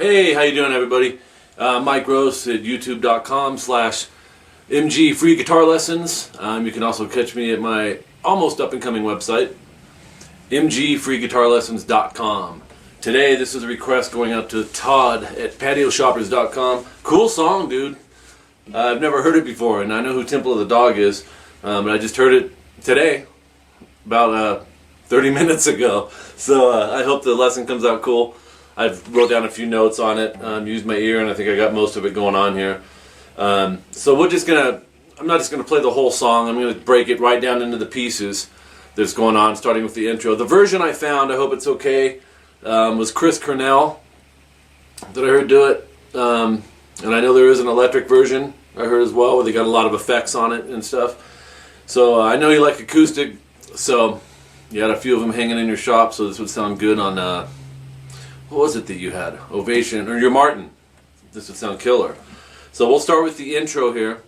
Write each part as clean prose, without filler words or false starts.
Hey, how you doing, everybody? Mike Gross at youtube.com/MG Free Guitar Lessons. You can also catch me at my almost up-and-coming website, mgfreeguitarlessons.com. Today, this is a request going out to Todd at patioshoppers.com. Cool song, dude. I've never heard it before, and I know who Temple of the Dog is, but I just heard it today, about 30 minutes ago. So I hope the lesson comes out cool. I've wrote down a few notes on it, used my ear, and I think I got most of it going on here. So I'm not just gonna play the whole song. I'm gonna break it right down into the pieces that's going on, starting with the intro. The version I found, I hope it's okay, was Chris Cornell that I heard do it. And I know there is an electric version I heard as well, where they got a lot of effects on it and stuff. So I know you like acoustic, so you had a few of them hanging in your shop, so this would sound good on what was it that you had? Ovation, or your Martin. This would sound killer. So we'll start with the intro here.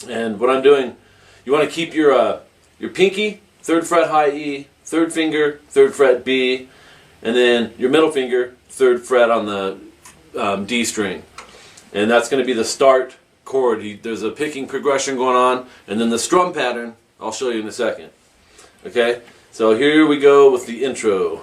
And what I'm doing, you want to keep your pinky, 3rd fret high E, 3rd finger, 3rd fret B, and then your middle finger, 3rd fret on the D string. And that's going to be the start chord. There's a picking progression going on, and then the strum pattern, I'll show you in a second. Okay? So here we go with the intro.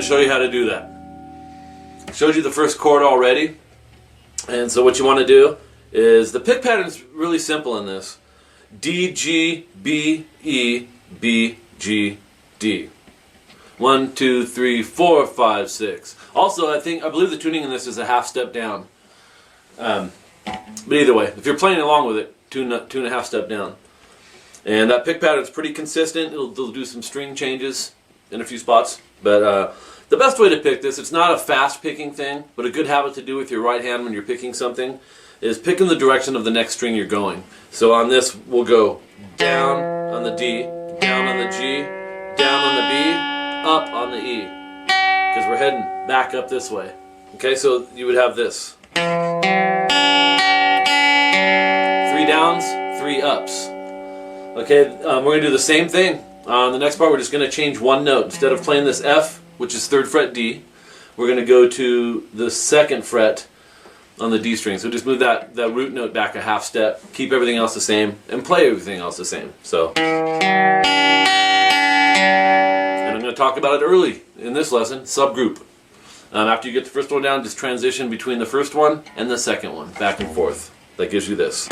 Show you how to do that. Showed you the first chord already, and so what you want to do is, the pick pattern is really simple in this: D, G, B, E, B, G, D. 1, 2, 3, 4, 5, 6. Also, I believe the tuning in this is a half step down. But either way, if you're playing along with it, 2.5 step down. And that pick pattern is pretty consistent. It'll do some string changes in a few spots, but the best way to pick this, it's not a fast picking thing, but a good habit to do with your right hand when you're picking something, is pick in the direction of the next string you're going. So on this, we'll go down on the D, down on the G, down on the B, up on the E, because we're heading back up this way. Okay, so you would have this: 3 downs, 3 ups. Okay, we're going to do the same thing. On the next part, we're just going to change one note. Instead of playing this F, which is 3rd fret D, we're going to go to the 2nd fret on the D string. So just move that root note back a half step, keep everything else the same, and play everything else the same. So, and I'm going to talk about it early in this lesson, subgroup. After you get the first one down, just transition between the first one and the second one, back and forth. That gives you this.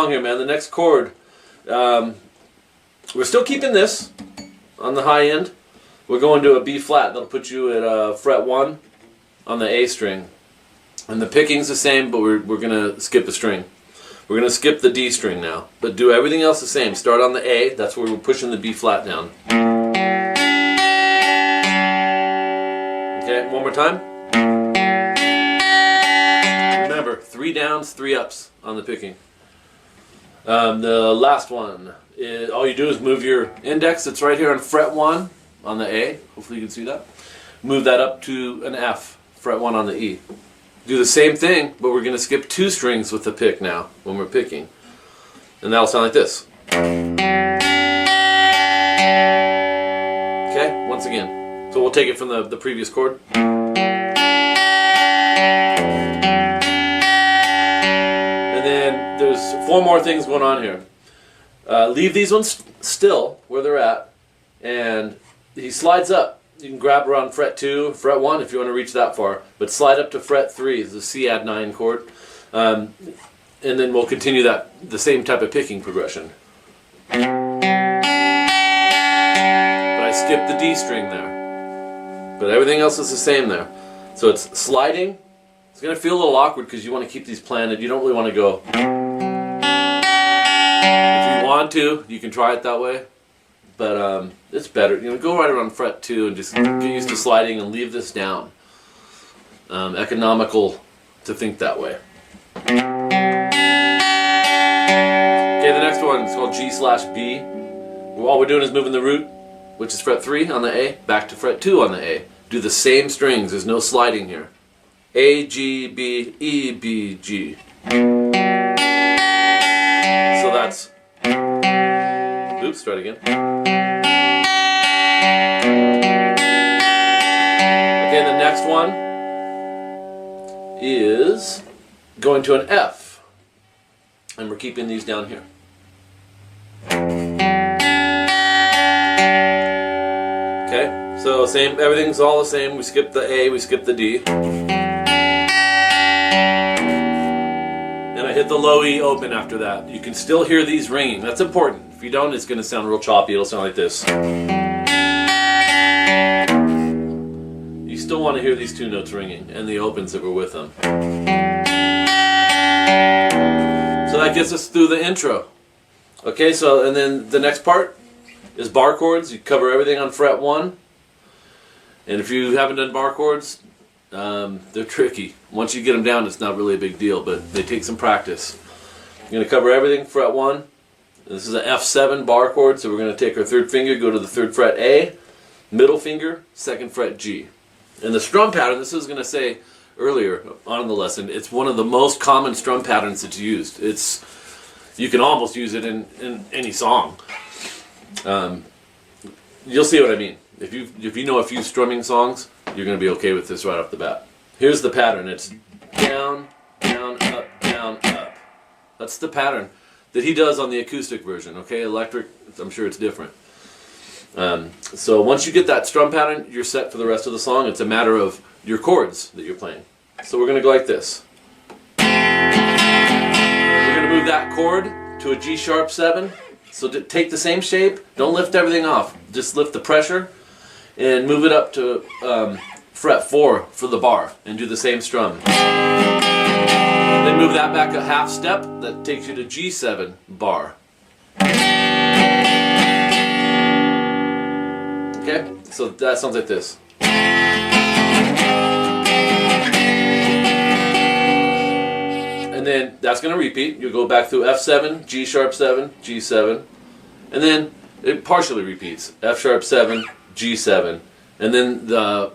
Here, man. The next chord, we're still keeping this on the high end. We're going to a B flat. That'll put you at fret 1 on the A string, and the picking's the same, but we're gonna skip a string. We're gonna skip the D string now, but do everything else the same. Start on the A. That's where we're pushing the B flat down. Okay, one more time. Remember, 3 downs, 3 ups on the picking. The last one is, all you do is move your index that's right here on fret 1 on the A. Hopefully you can see that. Move that up to an F, fret 1 on the E. Do the same thing, but we're going to skip 2 strings with the pick now when we're picking. And that'll sound like this. Okay, once again. So we'll take it from the previous chord. There's 4 more things going on here. Leave these ones still where they're at, and he slides up. You can grab around fret 2, fret 1 if you want to reach that far, but slide up to fret 3. It's a C add 9 chord, and then we'll continue the same type of picking progression. But I skipped the D string there, but everything else is the same there. So it's sliding. It's going to feel a little awkward because you want to keep these planted. You don't really want to go. If you want to, you can try it that way, but it's better. Go right around fret 2 and just get used to sliding and leave this down. Economical to think that way. Okay, the next one is called G/B. All we're doing is moving the root, which is fret 3 on the A, back to fret 2 on the A. Do the same strings, there's no sliding here. A, G, B, E, B, G. So that's, oops, try it again. Okay, the next one is going to an F. And we're keeping these down here. Okay, so same, everything's all the same. We skip the A, we skip the D. And I hit the low E open after that. You can still hear these ringing. That's important. If you don't, it's going to sound real choppy. It'll sound like this. You still want to hear these two notes ringing and the opens that were with them. So that gets us through the intro. Okay, so and then the next part is bar chords. You cover everything on fret 1. And if you haven't done bar chords, they're tricky. Once you get them down, it's not really a big deal, but they take some practice. You're going to cover everything fret 1. This is an F7 bar chord, so we're going to take our 3rd finger, go to the 3rd fret A, middle finger, 2nd fret G. And the strum pattern, this is going to say earlier on in the lesson, it's one of the most common strum patterns that's used. You can almost use it in any song. You'll see what I mean. If you know a few strumming songs, you're going to be okay with this right off the bat. Here's the pattern. It's down, down, up, down, up. That's the pattern that he does on the acoustic version. Okay, electric, I'm sure it's different. So once you get that strum pattern, you're set for the rest of the song. It's a matter of your chords that you're playing. So we're going to go like this. We're going to move that chord to a G#7. So to take the same shape, don't lift everything off. Just lift the pressure and move it up to fret 4 for the bar and do the same strum. Then move that back a half step. That takes you to G7 bar. Okay, so that sounds like this. And then that's going to repeat. You'll go back through F7, G#7, G7, and then it partially repeats. F#7, G7, and then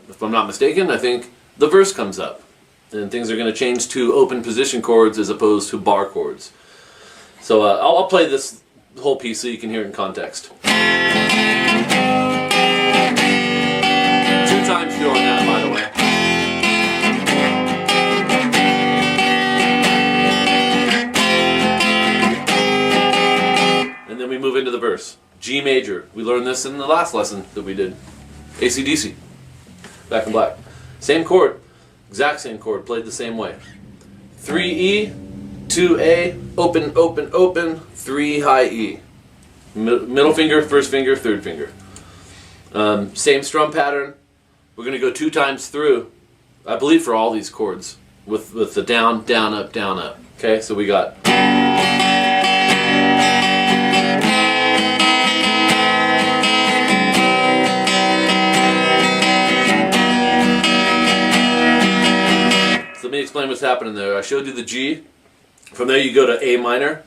if I'm not mistaken, I think the verse comes up, and things are going to change to open position chords as opposed to bar chords. So I'll play this whole piece so you can hear it in context. 2 times through on that, by the way. And then we move into the verse. G major. We learned this in the last lesson that we did. AC/DC. Back in Black. Same chord. Exact same chord. Played the same way. 3E, 2A, open, open, open, 3 high E. Middle finger, 1st finger, 3rd finger. Same strum pattern. We're going to go 2 times through, I believe for all these chords, with the down, down, up, down, up. Okay, so we got... Let me explain what's happening there. I showed you the G. From there you go to A minor.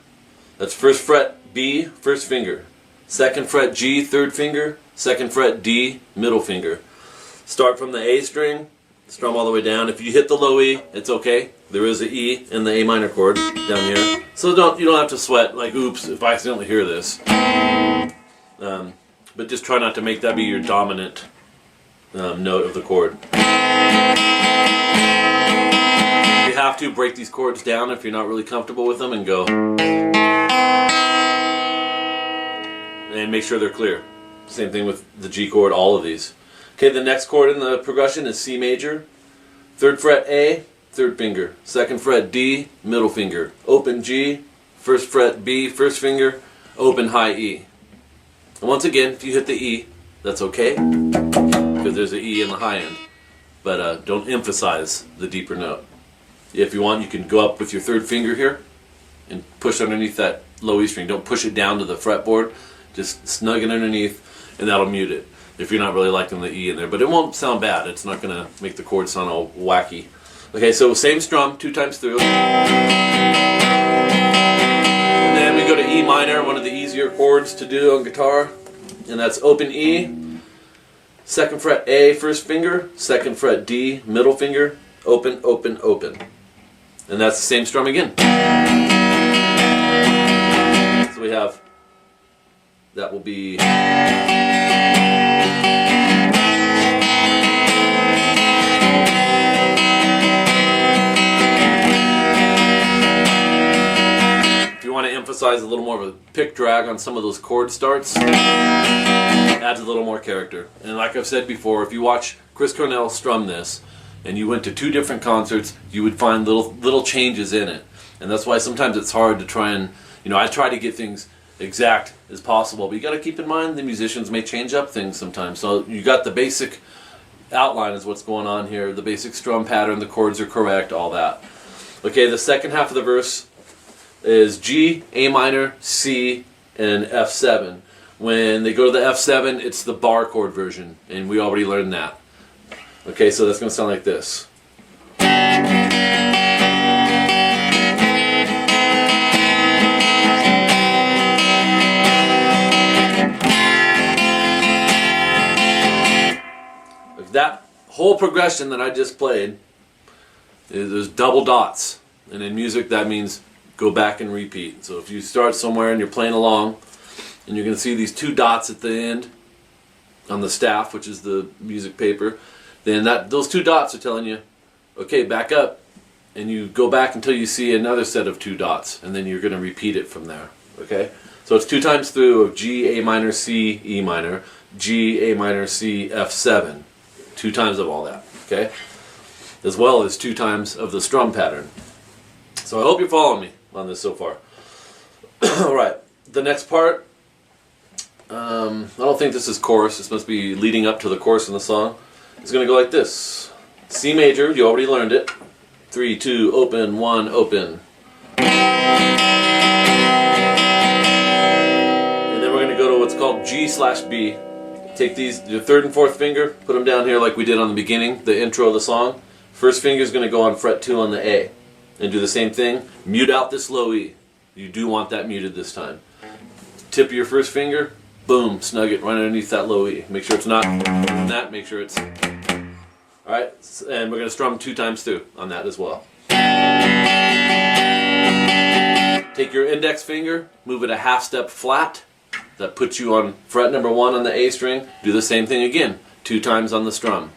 That's 1st fret B, 1st finger. 2nd fret G, 3rd finger. 2nd fret D, middle finger. Start from the A string, strum all the way down. If you hit the low E, it's okay. There is an E in the A minor chord down here. So you don't have to sweat like, oops, if I accidentally hear this. But just try not to make that be your dominant note of the chord. You have to break these chords down if you're not really comfortable with them and go. And make sure they're clear. Same thing with the G chord, all of these. Okay, the next chord in the progression is C major. 3rd fret A, 3rd finger. 2nd fret D, middle finger. Open G, 1st fret B, 1st finger. Open high E. And once again, if you hit the E, that's okay, because there's an E in the high end. But don't emphasize the deeper note. If you want, you can go up with your 3rd finger here and push underneath that low E string. Don't push it down to the fretboard. Just snug it underneath, and that'll mute it if you're not really liking the E in there. But it won't sound bad. It's not going to make the chord sound all wacky. Okay, so same strum 2 times through. And then we go to E minor, one of the easier chords to do on guitar. And that's open E, 2nd fret A, 1st finger, 2nd fret D, middle finger, open, open, open. And that's the same strum again. So we have, that will be... want to emphasize a little more of a pick drag on some of those chord starts, adds a little more character. And like I've said before, if you watch Chris Cornell strum this and you went to 2 different concerts, you would find little changes in it. And that's why sometimes it's hard to try and, I try to get things exact as possible, but you got to keep in mind the musicians may change up things sometimes. So you got the basic outline is what's going on here, the basic strum pattern, the chords are correct, all that. Okay, the second half of the verse is G, A minor, C, and F7. When they go to the F7, it's the bar chord version, and we already learned that. Okay, so that's going to sound like this. That whole progression that I just played, there's double dots, and in music that means go back and repeat. So if you start somewhere and you're playing along and you're going to see these 2 dots at the end on the staff, which is the music paper, then those 2 dots are telling you, okay, back up, and you go back until you see another set of 2 dots, and then you're going to repeat it from there. Okay, so it's 2 times through of G, A minor, C, E minor, G, A minor, C, F7, 2 times of all that. Okay, as well as 2 times of the strum pattern. So I hope you're following me on this so far. Alright, the next part, I don't think this is chorus, this must be leading up to the chorus in the song. It's going to go like this. C major, you already learned it. 3, 2, open, 1, open. And then we're going to go to what's called G/B. Take these, your 3rd and 4th finger, put them down here like we did on the beginning, the intro of the song. 1st finger is going to go on fret 2 on the A. And do the same thing, mute out this low E. You do want that muted this time. Tip of your 1st finger, boom, snug it right underneath that low E. Make sure it's not that, make sure it's... Alright, and we're going to strum 2 times through on that as well. Take your index finger, move it a 1/2 step flat. That puts you on fret number 1 on the A string. Do the same thing again, 2 times on the strum.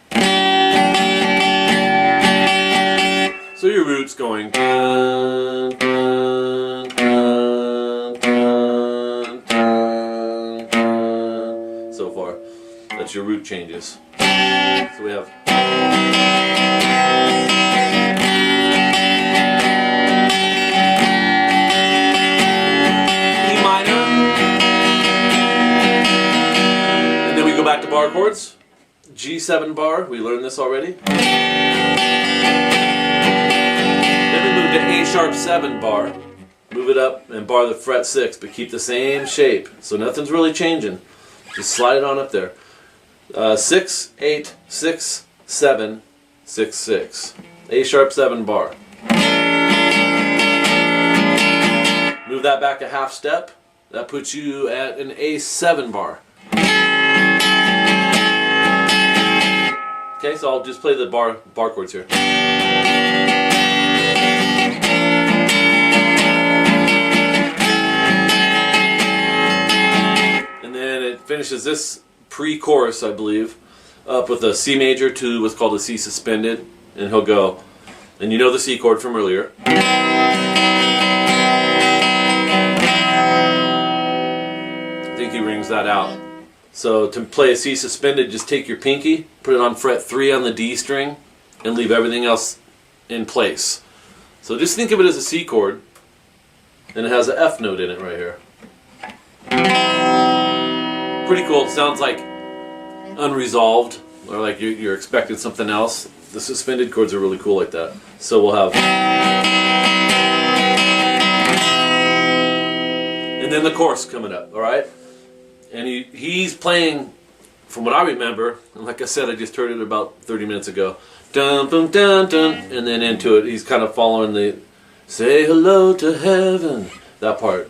So your root's going dun, dun, dun, dun, dun, dun, so far. That's your root changes. So we have E minor, and then we go back to bar chords. G7 bar, we learned this already. To A#7 bar, move it up and bar the fret 6, but keep the same shape, so nothing's really changing. Just slide it on up there. 6, 8, 6, 7, 6, 6. A#7 bar. Move that back a 1/2 step. That puts you at an A7 bar. Okay, so I'll just play the bar chords here. Finishes this pre-chorus, I believe, up with a C major to what's called a C suspended, and he'll go, and you know the C chord from earlier. I think he rings that out. So to play a C suspended, just take your pinky, put it on fret 3 on the D string, and leave everything else in place. So just think of it as a C chord, and it has an F note in it right here. Pretty cool. It sounds like unresolved, or like you're expecting something else. The suspended chords are really cool like that. So we'll have, and then the chorus coming up. All right, and he's playing, from what I remember, and like I said, I just heard it about 30 minutes ago. dun dun dun dun, and then into it. He's kind of following the say hello to heaven, that part.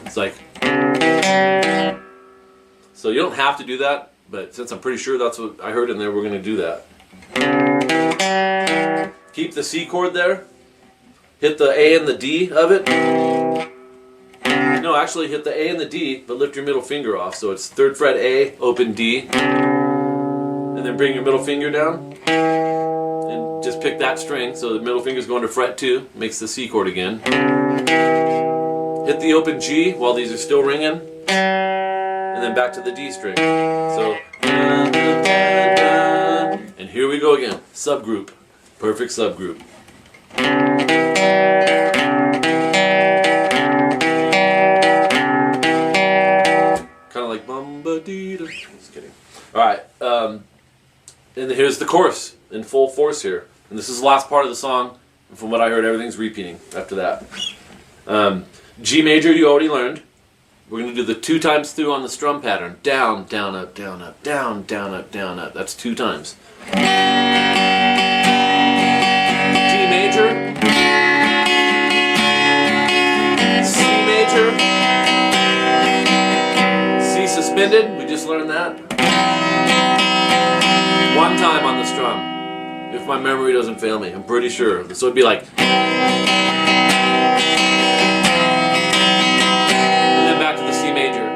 It's like, so you don't have to do that, but since I'm pretty sure that's what I heard in there, we're going to do that. Keep the C chord there. Hit the A and the D of it. No, actually hit the A and the D, but lift your middle finger off. So it's 3rd fret A, open D, and then bring your middle finger down, and just pick that string. So the middle finger's going to fret 2, makes the C chord again. Hit the open G while these are still ringing, and then back to the D string. So, and here we go again. Subgroup, perfect subgroup. Just kidding. Alright, and here's the chorus in full force here. And this is the last part of the song. And from what I heard, everything's repeating after that. G major you already learned. We're going to do the 2 times through on the strum pattern. Down, down, up, down, up, down, down, up, down, up. That's 2 times. G major. C major. Suspended, we just learned that. 1 time on the strum, if my memory doesn't fail me. I'm pretty sure. So it'd be like, and then back to the C major.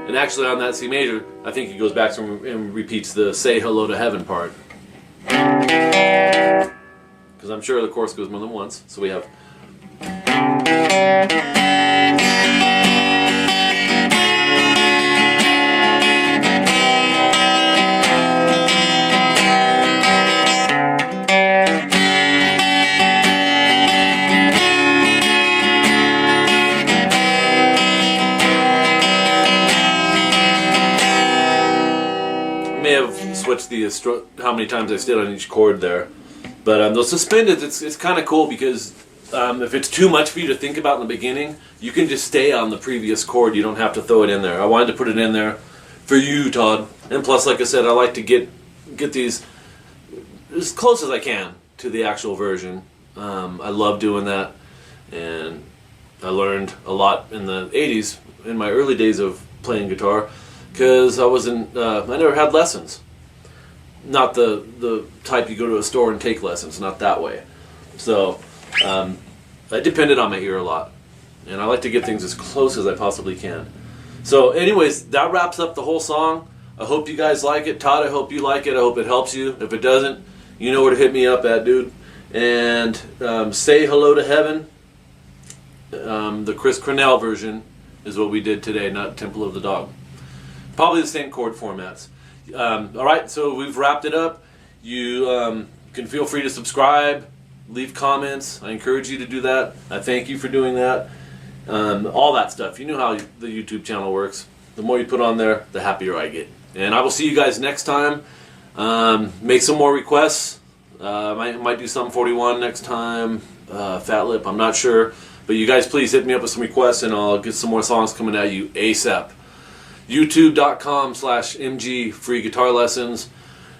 And actually on that C major, I think he goes back and repeats the say hello to heaven part. Because I'm sure the chorus goes more than once. So we have switch the how many times I stayed on each chord there, but those suspended, it's kind of cool because if it's too much for you to think about in the beginning, you can just stay on the previous chord. You don't have to throw it in there. I wanted to put it in there for you, Todd, and plus, like I said, I like to get these as close as I can to the actual version. I love doing that, and I learned a lot in the 80s in my early days of playing guitar because I never had lessons. Not the type you go to a store and take lessons, not that way. So I depended on my ear a lot, and I like to get things as close as I possibly can. So anyways, that wraps up the whole song. I hope you guys like it. Todd, I hope you like it. I hope it helps you. If it doesn't, you know where to hit me up at, dude. And Say Hello to Heaven, the Chris Cornell version is what we did today, not Temple of the Dog. Probably the same chord formats. Alright, so we've wrapped it up. You can feel free to subscribe, leave comments. I encourage you to do that. I thank you for doing that. All that stuff. You know how the YouTube channel works. The more you put on there, the happier I get. And I will see you guys next time. Make some more requests. Might do some 41 next time. Fat Lip, I'm not sure. But you guys please hit me up with some requests and I'll get some more songs coming at you ASAP. YouTube.com/MG Free Guitar Lessons.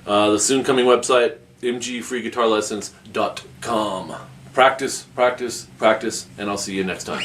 The soon coming website, mgfreeguitarlessons.com. Practice, practice, practice, and I'll see you next time.